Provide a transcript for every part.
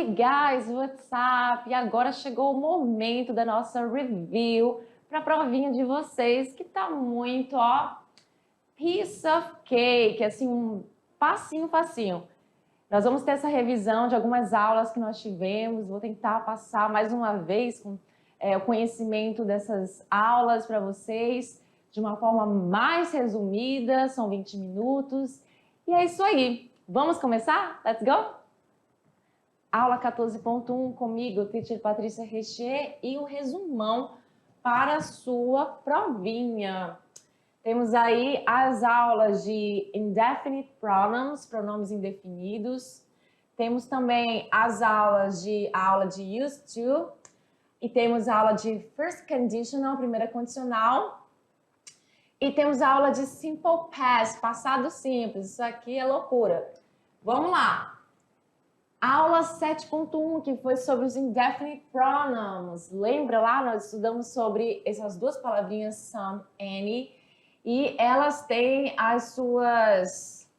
Hey guys, what's up? E agora chegou o momento da nossa review para a provinha de vocês, que tá muito, ó, piece of cake, assim, um facinho. Nós vamos ter essa revisão de algumas aulas que nós tivemos, vou tentar passar mais uma vez o conhecimento dessas aulas para vocês de uma forma mais resumida, são 20 minutos. E é isso aí, vamos começar? Let's go? Aula 14.1 comigo, Teacher Patrícia Richer, e o resumão para a sua provinha. Temos aí as aulas de Indefinite Pronouns, pronomes indefinidos. Temos também as aulas de used to. E temos a aula de First Conditional, primeira condicional. E temos a aula de Simple Past, passado simples. Isso aqui é loucura. Vamos lá. Aula 7.1, que foi sobre os Indefinite Pronouns. Lembra lá? Nós estudamos sobre essas duas palavrinhas, some, any. E elas têm as suas...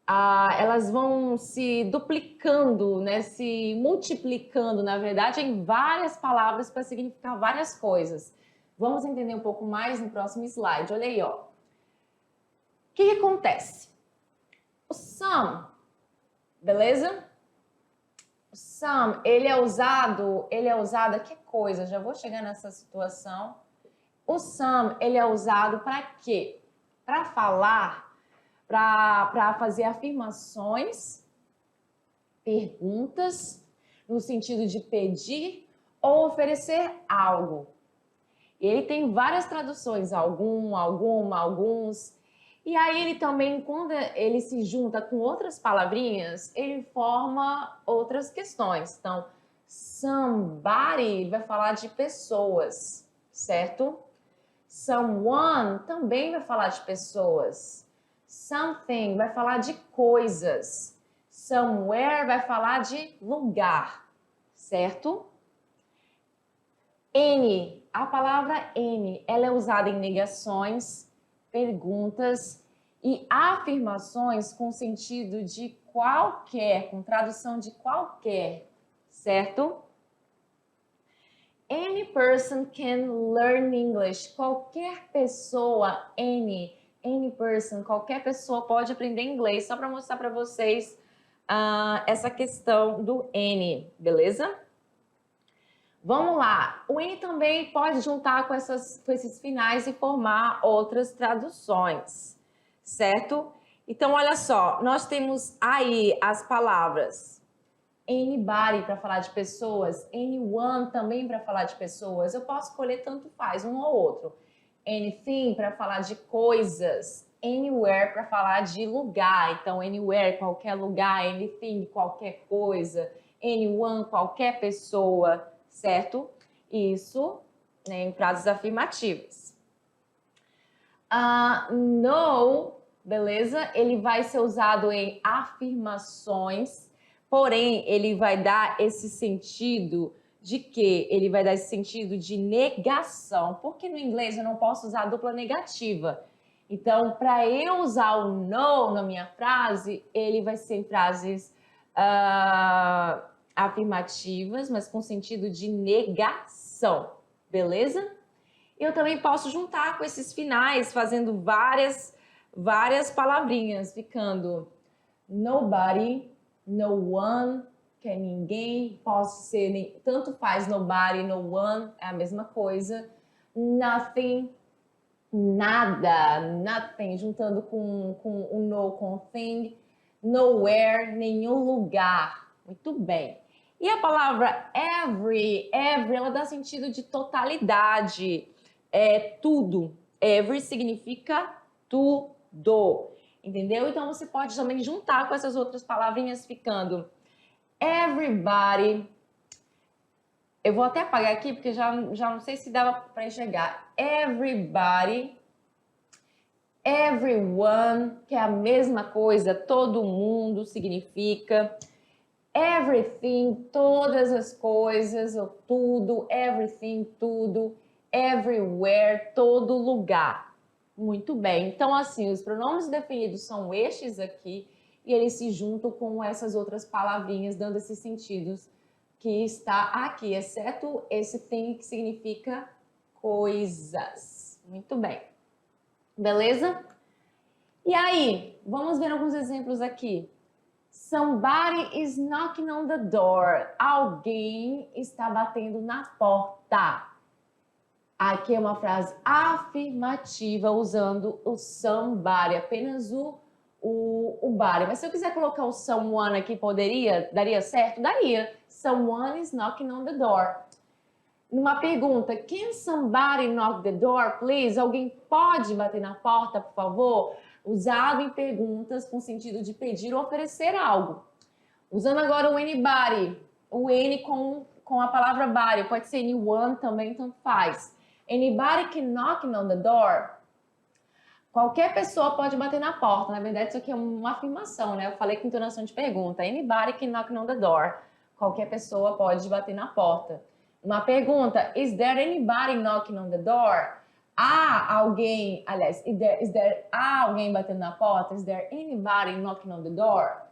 elas vão se duplicando, né? Se multiplicando, na verdade, em várias palavras para significar várias coisas. Vamos entender um pouco mais no próximo slide. Olha aí, ó. O que acontece? O some, beleza? O some, ele é usado, que coisa? Já vou chegar nessa situação. O some, ele é usado para quê? Para falar, para fazer afirmações, perguntas, no sentido de pedir ou oferecer algo. E ele tem várias traduções, alguns. E aí ele também, quando ele se junta com outras palavrinhas, ele forma outras questões. Então, somebody vai falar de pessoas, certo? Someone também vai falar de pessoas. Something vai falar de coisas. Somewhere vai falar de lugar, certo? Any, a palavra any, ela é usada em negações, perguntas e afirmações com sentido de qualquer, com tradução de qualquer, certo? Any person can learn English. Qualquer pessoa, any person, qualquer pessoa pode aprender inglês. Só para mostrar para vocês essa questão do any, beleza? Vamos lá. O any também pode juntar com esses finais e formar outras traduções, certo? Então, olha só, nós temos aí as palavras anybody para falar de pessoas, anyone também para falar de pessoas. Eu posso escolher tanto faz, um ou outro. Anything para falar de coisas, anywhere para falar de lugar. Então, anywhere, qualquer lugar, anything, qualquer coisa, anyone, qualquer pessoa, certo? Isso, né, em frases afirmativas. No, beleza? Ele vai ser usado em afirmações. Porém, ele vai dar esse sentido de quê? Ele vai dar esse sentido de negação. Porque no inglês eu não posso usar a dupla negativa. Então, para eu usar o no na minha frase, ele vai ser em frases afirmativas, mas com sentido de negação. Beleza? Eu também posso juntar com esses finais, fazendo várias palavrinhas, ficando nobody, no one, que é ninguém, posso ser, tanto faz nobody, no one, é a mesma coisa. Nothing, nada, nothing, juntando com o no, com thing. Nowhere, nenhum lugar. Muito bem. E a palavra every, ela dá sentido de totalidade, tudo. Every significa tudo. Entendeu? Então, você pode também juntar com essas outras palavrinhas, ficando everybody. Eu vou até apagar aqui, porque já não sei se dava para enxergar. Everybody, everyone, que é a mesma coisa, todo mundo significa. Everything, todas as coisas, ou tudo, everything, tudo. Everywhere, todo lugar. Muito bem. Então, assim, os pronomes definidos são estes aqui e eles se juntam com essas outras palavrinhas, dando esses sentidos que está aqui, exceto esse thing que significa coisas. Muito bem. Beleza? E aí, vamos ver alguns exemplos aqui. Somebody is knocking on the door. Alguém está batendo na porta. Aqui é uma frase afirmativa usando o somebody, apenas o body. Mas se eu quiser colocar o someone aqui, daria certo? Daria. Someone is knocking on the door. Numa pergunta, can somebody knock the door, please? Alguém pode bater na porta, por favor? Usado em perguntas com sentido de pedir ou oferecer algo. Usando agora o anybody, o N com a palavra body, pode ser anyone também, tanto faz. Anybody can knock on the door. Qualquer pessoa pode bater na porta. Na verdade, isso aqui é uma afirmação, né? Eu falei com entonação de pergunta. Anybody can knock on the door. Qualquer pessoa pode bater na porta. Uma pergunta, is there anybody knocking on the door? Há alguém, aliás, há alguém batendo na porta? Is there anybody knocking on the door?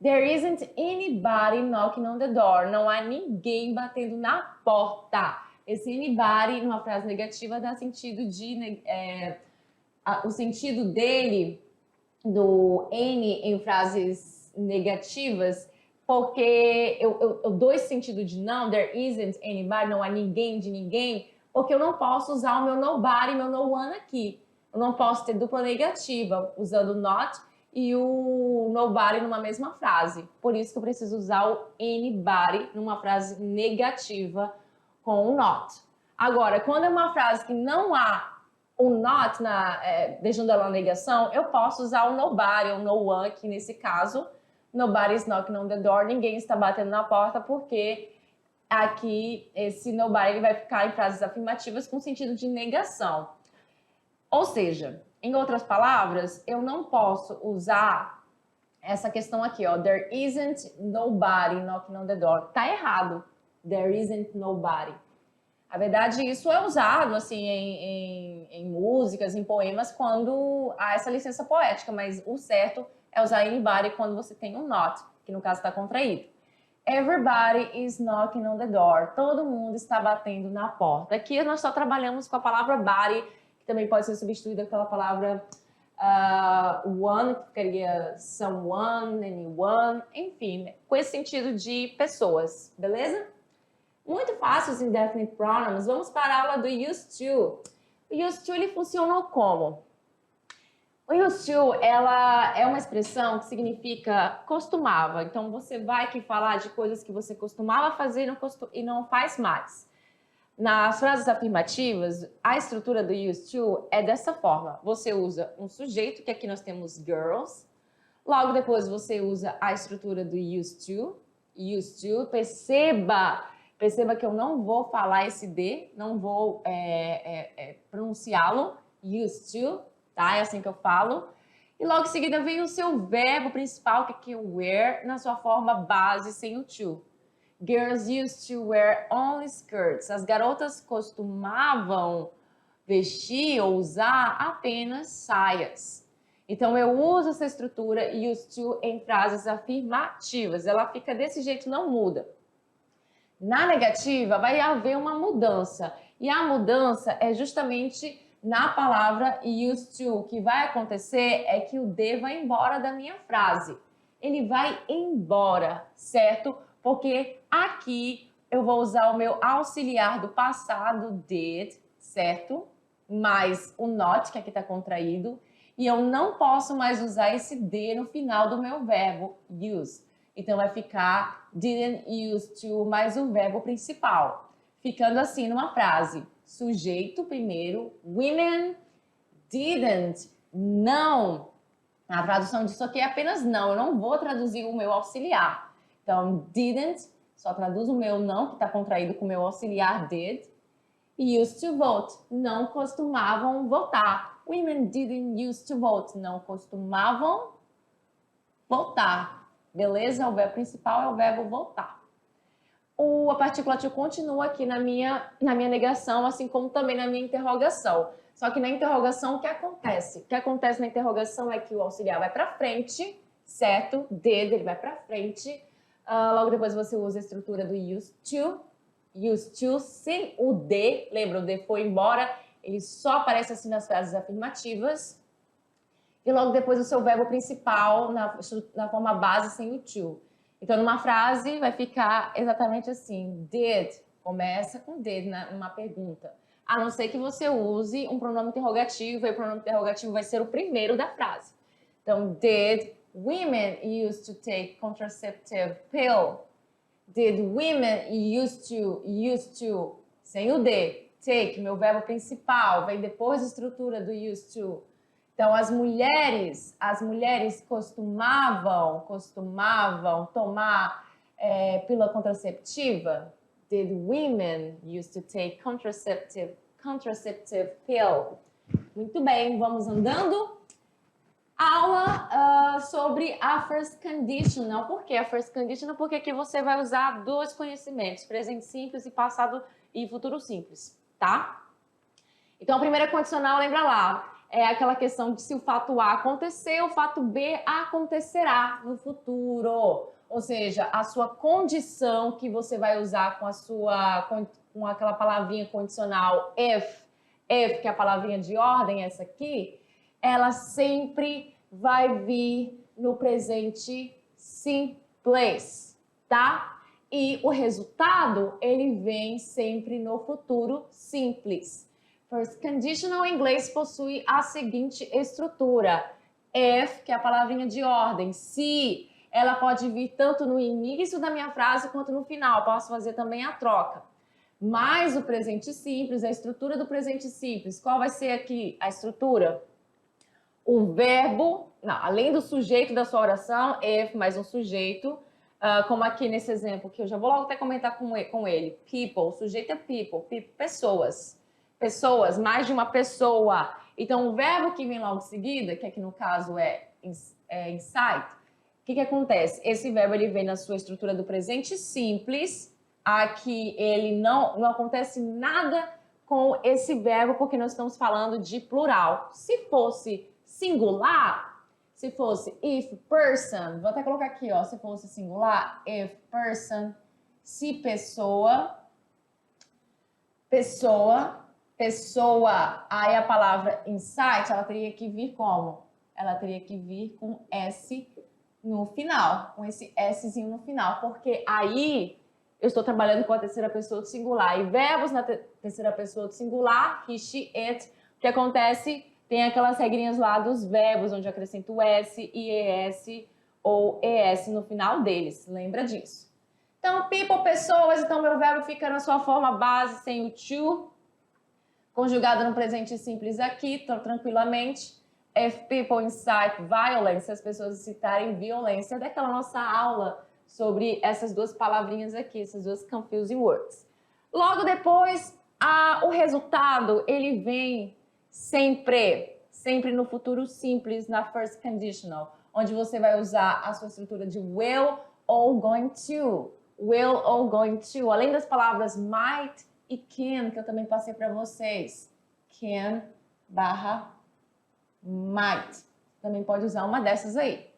There isn't anybody knocking on the door. Não há ninguém batendo na porta. Esse anybody, numa frase negativa, dá sentido de... o sentido dele, do N em frases negativas, porque eu dou esse sentido de não, there isn't anybody, não há ninguém de ninguém, porque eu não posso usar o meu nobody, meu no one aqui. Eu não posso ter dupla negativa usando not e o nobody numa mesma frase. Por isso que eu preciso usar o anybody numa frase negativa com o not. Agora, quando é uma frase que não há o not, deixando ela na negação, eu posso usar o nobody ou no one, que nesse caso, nobody is knocking on the door, ninguém está batendo na porta, porque aqui esse nobody ele vai ficar em frases afirmativas com sentido de negação. Ou seja, em outras palavras, eu não posso usar essa questão aqui, ó, there isn't nobody knocking on the door. Tá errado. There isn't nobody. Na verdade, isso é usado assim em músicas, em poemas, quando há essa licença poética, mas o certo é usar anybody quando você tem um not, que no caso está contraído. Everybody is knocking on the door. Todo mundo está batendo na porta. Aqui nós só trabalhamos com a palavra body, que também pode ser substituída pela palavra one, que ficaria someone, anyone, enfim, com esse sentido de pessoas, beleza? Muito fácil os indefinite pronouns. Vamos para a aula do used to. O used to ele funciona como? O used to, ela é uma expressão que significa costumava. Então, você vai aqui falar de coisas que você costumava fazer e não faz mais. Nas frases afirmativas, a estrutura do used to é dessa forma. Você usa um sujeito, que aqui nós temos girls. Logo depois, você usa a estrutura do used to. Used to, perceba que eu não vou falar esse D, não vou pronunciá-lo, used to, tá? É assim que eu falo. E logo em seguida vem o seu verbo principal, que aqui é o wear, na sua forma base, sem o to. Girls used to wear only skirts. As garotas costumavam vestir ou usar apenas saias. Então, eu uso essa estrutura used to em frases afirmativas. Ela fica desse jeito, não muda. Na negativa, vai haver uma mudança. E a mudança é justamente na palavra used to. O que vai acontecer é que o D vai embora da minha frase. Ele vai embora, certo? Porque aqui eu vou usar o meu auxiliar do passado, did, certo? Mais o not, que aqui está contraído. E eu não posso mais usar esse D no final do meu verbo, use. Então, vai ficar didn't use to mais o verbo principal. Ficando assim numa frase. Sujeito primeiro, women didn't, não. A tradução disso aqui é apenas não. Eu não vou traduzir o meu auxiliar. Então, didn't, só traduz o meu não, que está contraído com o meu auxiliar did. E used to vote, não costumavam votar. Women didn't used to vote, não costumavam votar. Beleza? O verbo principal é o verbo voltar. A partícula to continua aqui na minha negação, assim como também na minha interrogação. Só que na interrogação, o que acontece? O que acontece na interrogação é que o auxiliar vai para frente, certo? Did, ele vai para frente. Logo depois você usa a estrutura do used to, sem o D. Lembra, o D foi embora, ele só aparece assim nas frases afirmativas. E logo depois o seu verbo principal na forma base sem o to. Então, numa frase vai ficar exatamente assim, did, começa com did numa pergunta. A não ser que você use um pronome interrogativo, e o pronome interrogativo vai ser o primeiro da frase. Então, did women used to take contraceptive pill? Did women used to, sem o D, take, meu verbo principal, vem depois da estrutura do used to. Então, as mulheres costumavam tomar pílula contraceptiva. Did women used to take contraceptive pill? Muito bem, vamos andando. Aula sobre a first conditional. Por que a first conditional? Porque aqui você vai usar dois conhecimentos, presente simples e passado e futuro simples, tá? Então, a primeira condicional, lembra lá, é aquela questão de se o fato A acontecer, o fato B acontecerá no futuro. Ou seja, a sua condição que você vai usar com aquela palavrinha condicional if, que é a palavrinha de ordem, essa aqui, ela sempre vai vir no presente simples, tá? E o resultado, ele vem sempre no futuro simples. First conditional em inglês possui a seguinte estrutura. If, que é a palavrinha de ordem. Se, ela pode vir tanto no início da minha frase quanto no final. Posso fazer também a troca. Mas o presente simples, a estrutura do presente simples, qual vai ser aqui a estrutura? O verbo, além do sujeito da sua oração, if mais um sujeito, como aqui nesse exemplo, que eu já vou logo até comentar com ele. People, o sujeito é people, pessoas. Pessoas, mais de uma pessoa. Então, o verbo que vem logo em seguida, que aqui no caso é insight, o que acontece? Esse verbo ele vem na sua estrutura do presente simples. Aqui ele não acontece nada com esse verbo, porque nós estamos falando de plural. Se fosse singular, se fosse if person, vou até colocar aqui, ó, se fosse singular, if person, se pessoa, aí a palavra insight, ela teria que vir como? Ela teria que vir com S no final, com esse Szinho no final, porque aí eu estou trabalhando com a terceira pessoa do singular. E verbos na terceira pessoa do singular, he, she, it, o que acontece? Tem aquelas regrinhas lá dos verbos, onde eu acrescento o S, IES ou ES no final deles, lembra disso? Então, people, pessoas, então meu verbo fica na sua forma base, sem o to, conjugado no presente simples aqui, tranquilamente. If people incite violence, se as pessoas incitarem violência, daquela nossa aula sobre essas duas palavrinhas aqui, essas duas confusing words. Logo depois, o resultado, ele vem sempre no futuro simples, na first conditional, onde você vai usar a sua estrutura de will ou going to. Will ou going to, além das palavras might e can, que eu também passei para vocês. Can barra might. Também pode usar uma dessas aí,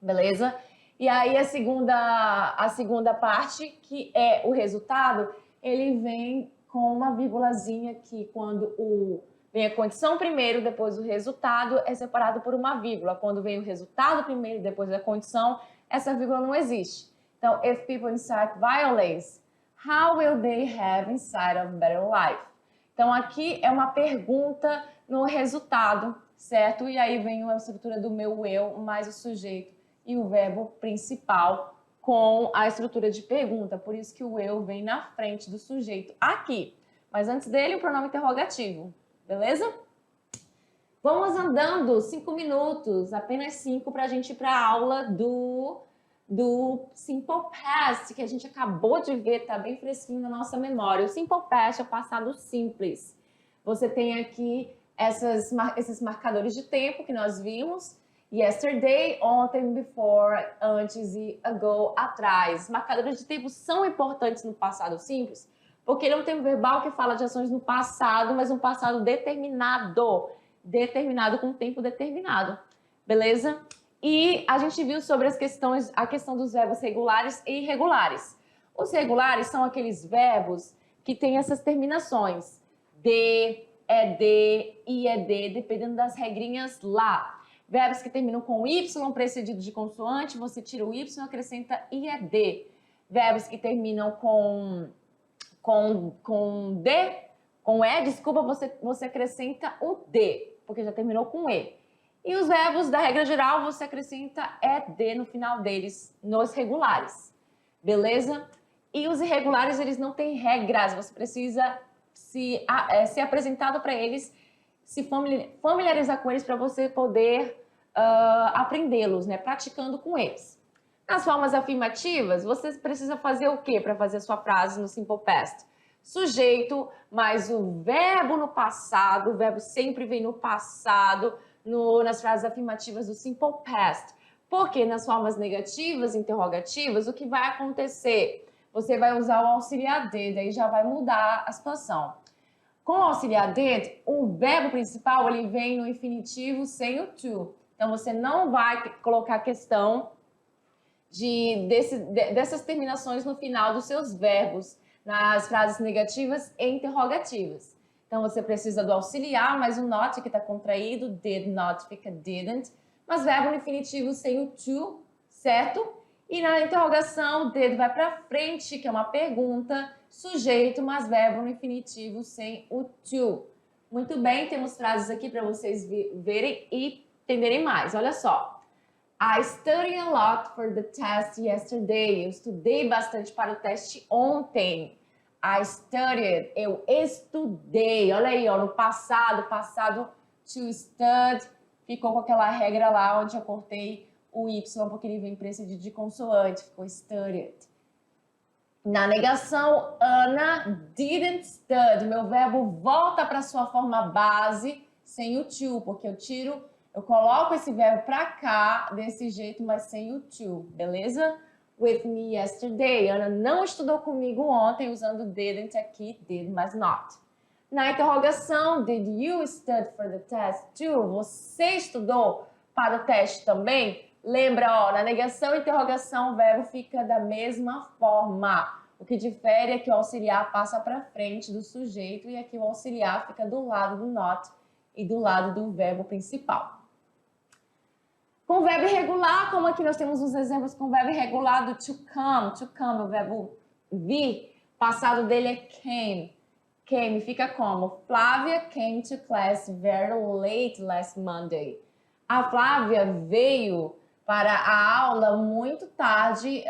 beleza? E aí a segunda parte, que é o resultado, ele vem com uma vírgulazinha aqui, quando vem a condição primeiro, depois o resultado é separado por uma vírgula. Quando vem o resultado primeiro, depois da condição, essa vírgula não existe. Então, if people incite violence, how will they have inside of better life? Então, aqui é uma pergunta no resultado, certo? E aí vem a estrutura do meu eu, mais o sujeito e o verbo principal com a estrutura de pergunta. Por isso que o eu vem na frente do sujeito aqui. Mas antes dele, o pronome interrogativo. Beleza? Vamos andando 5 minutos, apenas 5, para a gente ir para a aula do Simple Past, que a gente acabou de ver, tá bem fresquinho na nossa memória. O Simple Past é o passado simples. Você tem aqui esses marcadores de tempo que nós vimos. Yesterday, ontem, before, antes e ago, atrás. Marcadores de tempo são importantes no passado simples, porque ele é um tempo verbal que fala de ações no passado, mas um passado determinado com tempo determinado, beleza? E a gente viu sobre a questão dos verbos regulares e irregulares. Os regulares são aqueles verbos que têm essas terminações. De, IED, dependendo das regrinhas lá. Verbos que terminam com Y precedido de consoante, você tira o Y e acrescenta IED. Verbos que terminam com desculpa, você acrescenta o D, porque já terminou com E. E os verbos da regra geral, você acrescenta ED no final deles, nos regulares. Beleza? E os irregulares, eles não têm regras, você precisa ser apresentado para eles, se familiarizar com eles para você poder aprendê-los, né? Praticando com eles. Nas formas afirmativas, você precisa fazer o quê para fazer a sua frase no Simple Past? Sujeito, mais o verbo no passado, o verbo sempre vem no passado, nas frases afirmativas do Simple Past. Porque nas formas negativas, interrogativas, o que vai acontecer? Você vai usar o auxiliar did, aí já vai mudar a situação. Com o auxiliar did, o verbo principal ele vem no infinitivo sem o to. Então, você não vai colocar a questão dessas terminações no final dos seus verbos, nas frases negativas e interrogativas. Então, você precisa do auxiliar, mas o not que está contraído, did not fica didn't, mas verbo no infinitivo sem o to, certo? E na interrogação, did vai para frente, que é uma pergunta, sujeito, mas verbo no infinitivo sem o to. Muito bem, temos frases aqui para vocês verem e entenderem mais. Olha só. I studied a lot for the test yesterday. Eu estudei bastante para o teste ontem. I studied, eu estudei. Olha aí, ó, no passado to stud, ficou com aquela regra lá onde eu cortei o Y porque ele vem precedido de consoante, ficou studied. Na negação, Anna didn't stud. Meu verbo volta para sua forma base sem o to, porque eu coloco esse verbo para cá desse jeito, mas sem o to, beleza? With me yesterday. Ana não estudou comigo ontem, usando didn't aqui, did, mas not. Na interrogação, did you study for the test too? Você estudou para o teste também? Lembra, ó, na negação e interrogação, o verbo fica da mesma forma. O que difere é que o auxiliar passa para frente do sujeito e aqui o auxiliar fica do lado do not e do lado do verbo principal. Com o verbo irregular, como aqui nós temos uns exemplos com o verbo irregular do to come, o verbo vir, o passado dele é came. Came fica como? Flávia came to class very late last Monday. A Flávia veio para a aula muito tarde,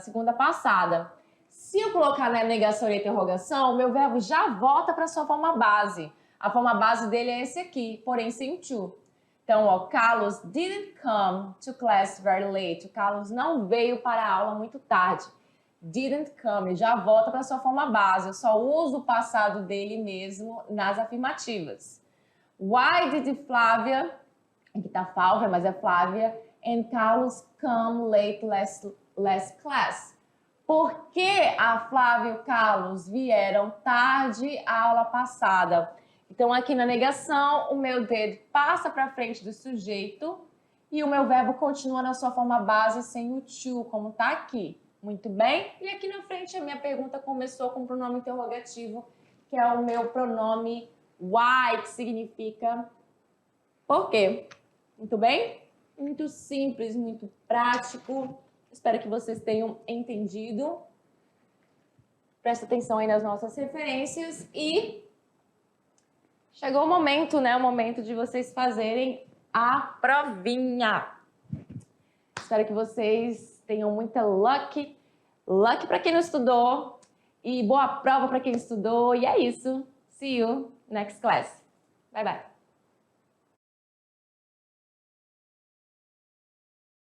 segunda passada. Se eu colocar na negação e interrogação, o meu verbo já volta para a sua forma base. A forma base dele é esse aqui, porém sem to. Então, ó, Carlos didn't come to class very late. O Carlos não veio para a aula muito tarde. Didn't come, ele já volta para a sua forma base. Eu só uso o passado dele mesmo nas afirmativas. Why did Flávia, aqui tá Flávia, mas é Flávia, and Carlos come late last class? Por que a Flávia e o Carlos vieram tarde à aula passada? Então, aqui na negação, o meu did passa para frente do sujeito e o meu verbo continua na sua forma base sem o to, como está aqui. Muito bem? E aqui na frente, a minha pergunta começou com o pronome interrogativo, que é o meu pronome why, que significa por quê. Muito bem? Muito simples, muito prático. Espero que vocês tenham entendido. Presta atenção aí nas nossas referências e chegou o momento, né? O momento de vocês fazerem a provinha. Espero que vocês tenham muita luck. Luck para quem não estudou e boa prova para quem estudou. E é isso. See you next class. Bye, bye.